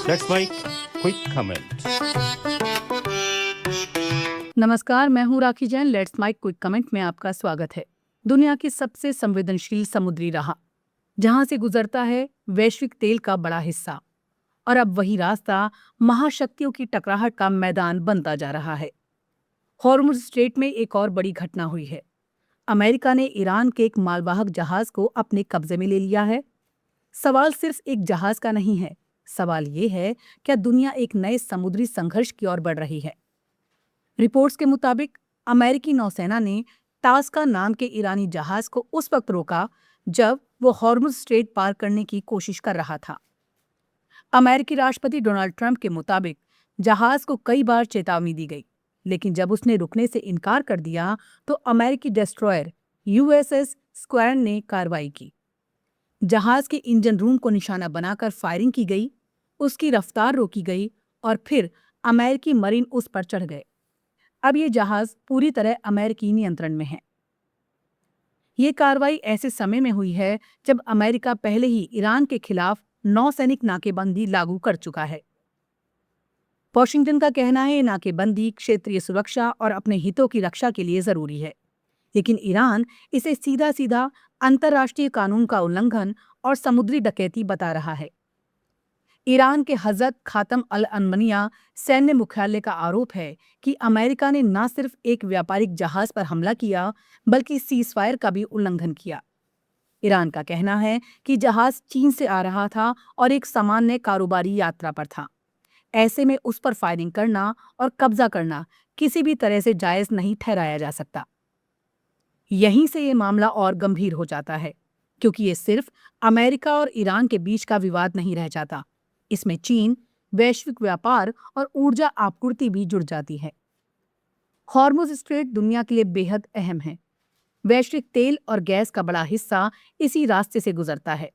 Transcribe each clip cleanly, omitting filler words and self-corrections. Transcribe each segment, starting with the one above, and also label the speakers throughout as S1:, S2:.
S1: That's my quick comment.
S2: नमस्कार, मैं हूँ Rakhi Jain. Let's my quick comment में आपका स्वागत है। दुनिया की सबसे संवेदनशील समुद्री राह, जहां से गुजरता है वैश्विक तेल का बड़ा हिस्सा, और अब वही रास्ता महाशक्तियों की टकराहट का मैदान बनता जा रहा है। हॉर्मुज़ स्ट्रेट में एक और बड़ी घटना हुई है। अमेरिका ने ईरान के एक मालवाहक जहाज को अपने कब्जे में ले लिया है। सवाल सिर्फ एक जहाज का नहीं है, सवाल ये है, क्या दुनिया एक नए समुद्री संघर्ष की ओर बढ़ रही है? रिपोर्ट्स के मुताबिक अमेरिकी नौसेना ने टास्का नाम के ईरानी जहाज को उस वक्त रोका जब वो हॉर्मुज़ स्ट्रेट पार करने की कोशिश कर रहा था। अमेरिकी राष्ट्रपति डोनाल्ड ट्रंप के मुताबिक जहाज को कई बार चेतावनी दी गई, लेकिन जब उसने रुकने से इनकार कर दिया तो अमेरिकी डिस्ट्रॉयर यूएसएस स्क्वायर्न ने कार्रवाई की। जहाज के इंजन रूम को निशाना बनाकर फायरिंग की गई, उसकी रफ्तार रोकी गई और फिर अमेरिकी मरीन उस पर चढ़ गए। अब ये जहाज पूरी तरह अमेरिकी नियंत्रण में है। ये कार्रवाई ऐसे समय में हुई है जब अमेरिका पहले ही ईरान के खिलाफ नौसैनिक नाकेबंदी लागू कर चुका है। वॉशिंगटन का कहना है, नाकेबंदी क्षेत्रीय सुरक्षा और अपने हितों की रक्षा के लिए जरूरी है, लेकिन ईरान इसे सीधा सीधा अंतर्राष्ट्रीय कानून का उल्लंघन और समुद्री डकैती बता रहा है। ईरान के हजरत खातम अल अनमनिया सैन्य मुख्यालय का आरोप है कि अमेरिका ने न सिर्फ एक व्यापारिक जहाज पर हमला किया, बल्कि सीज़फायर का भी उल्लंघन किया। ईरान का कहना है कि जहाज चीन से आ रहा था और एक सामान्य कारोबारी यात्रा पर था। ऐसे में उस पर फायरिंग करना और कब्जा करना किसी भी तरह से जायज नहीं ठहराया जा सकता। यहीं से ये मामला और गंभीर हो जाता है, क्योंकि ये सिर्फ अमेरिका और ईरान के बीच का विवाद नहीं रह जाता। इसमें चीन, वैश्विक व्यापार और ऊर्जा आपूर्ति भी जुड़ जाती है। हॉर्मुज़ स्ट्रेट दुनिया के लिए बेहद अहम है। वैश्विक तेल और गैस का बड़ा हिस्सा इसी रास्ते से गुजरता है।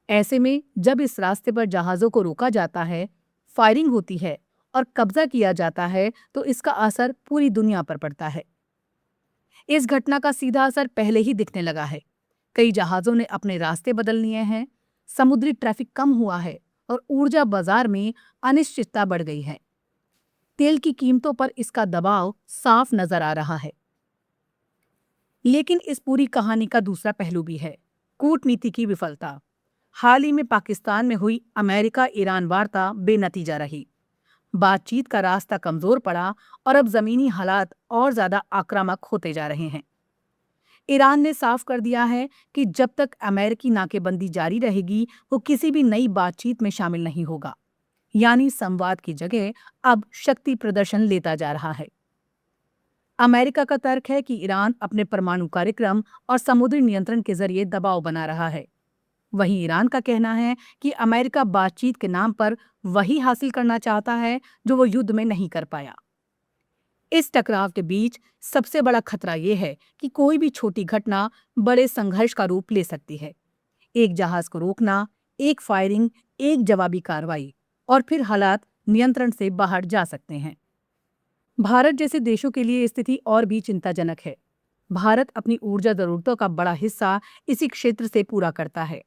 S2: ऐसे में जब इस रास्ते पर जहाज़ों को रोका जाता है, फायरिंग होती है और कब्जा किया जाता है, तो इसका असर पूरी दुनिया पर पड़ता है। इस घटना का सीधा असर पहले ही दिखने लगा है। कई जहाज़ों ने अपने रास्ते बदल लिए हैं, समुद्री ट्रैफिक कम हुआ है और ऊर्जा बाजार में अनिश्चितता बढ़ गई है। तेल की कीमतों पर इसका दबाव साफ नजर आ रहा है। लेकिन इस पूरी कहानी का दूसरा पहलू भी है, कूटनीति की विफलता। हाल ही में पाकिस्तान में हुई अमेरिका-ईरान वार्ता बेनतीजा रही। बातचीत का रास्ता कमजोर पड़ा और अब जमीनी हालात और ज्यादा आक्रामक होते जा रहे हैं। ईरान ने साफ कर दिया है कि जब तक अमेरिकी नाकेबंदी जारी रहेगी, वो किसी भी नई बातचीत में शामिल नहीं होगा। यानी संवाद की जगह अब शक्ति प्रदर्शन लेता जा रहा है। अमेरिका का तर्क है कि ईरान अपने परमाणु कार्यक्रम और समुद्री नियंत्रण के जरिए दबाव बना रहा है। वहीं ईरान का कहना है कि अमेरिका बातचीत के नाम पर वही हासिल करना चाहता है जो वो युद्ध में नहीं कर पाया। इस टकराव के बीच सबसे बड़ा खतरा यह है कि कोई भी छोटी घटना बड़े संघर्ष का रूप ले सकती है। एक जहाज को रोकना, एक फायरिंग, एक जवाबी कार्रवाई, और फिर हालात नियंत्रण से बाहर जा सकते हैं। भारत जैसे देशों के लिए स्थिति और भी चिंताजनक है। भारत अपनी ऊर्जा जरूरतों का बड़ा हिस्सा इसी क्षेत्र से पूरा करता है।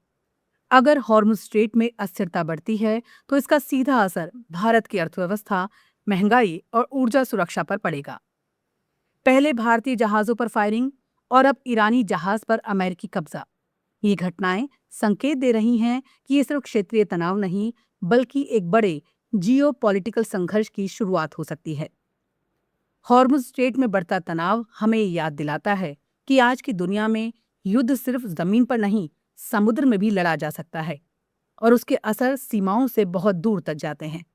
S2: अगर हॉर्मुज़ स्ट्रेट में अस्थिरता बढ़ती है, तो इसका सीधा असर भारत की अर्थव्यवस्था, महंगाई और ऊर्जा सुरक्षा पर पड़ेगा। पहले भारतीय जहाजों पर फायरिंग और अब ईरानी जहाज पर अमेरिकी कब्जा। ये घटनाएं संकेत दे रही हैं कि ये सिर्फ क्षेत्रीय तनाव नहीं, बल्कि एक बड़े जियोपॉलिटिकल संघर्ष की शुरुआत हो सकती है। हॉर्मुज़ स्ट्रेट में बढ़ता तनाव हमें याद दिलाता है कि आज की दुनिया में युद्ध सिर्फ जमीन पर नहीं, समुद्र में भी लड़ा जा सकता है, और उसके असर सीमाओं से बहुत दूर तक जाते हैं।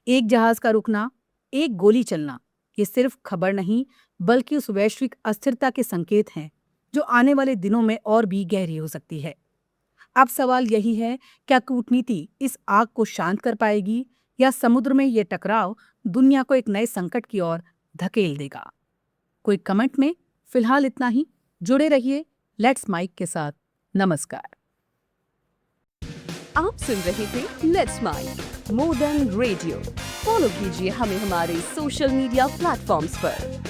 S2: एक जहाज का रुकना, एक गोली चलना, ये सिर्फ खबर नहीं, बल्कि उस वैश्विक अस्थिरता के संकेत हैं जो आने वाले दिनों में और भी गहरी हो सकती है। अब सवाल यही है, क्या कूटनीति इस आग को शांत कर पाएगी, या समुद्र में ये टकराव दुनिया को एक नए संकट की ओर धकेल देगा? कोई कमेंट में फिलहाल इतना ही। जुड़े रहिए लेट्स माइक के साथ। नमस्कार।
S3: आप सुन रहे थे let's mic more than radio. Follow कीजिए हमें हमारे सोशल मीडिया प्लेटफॉर्म्स पर।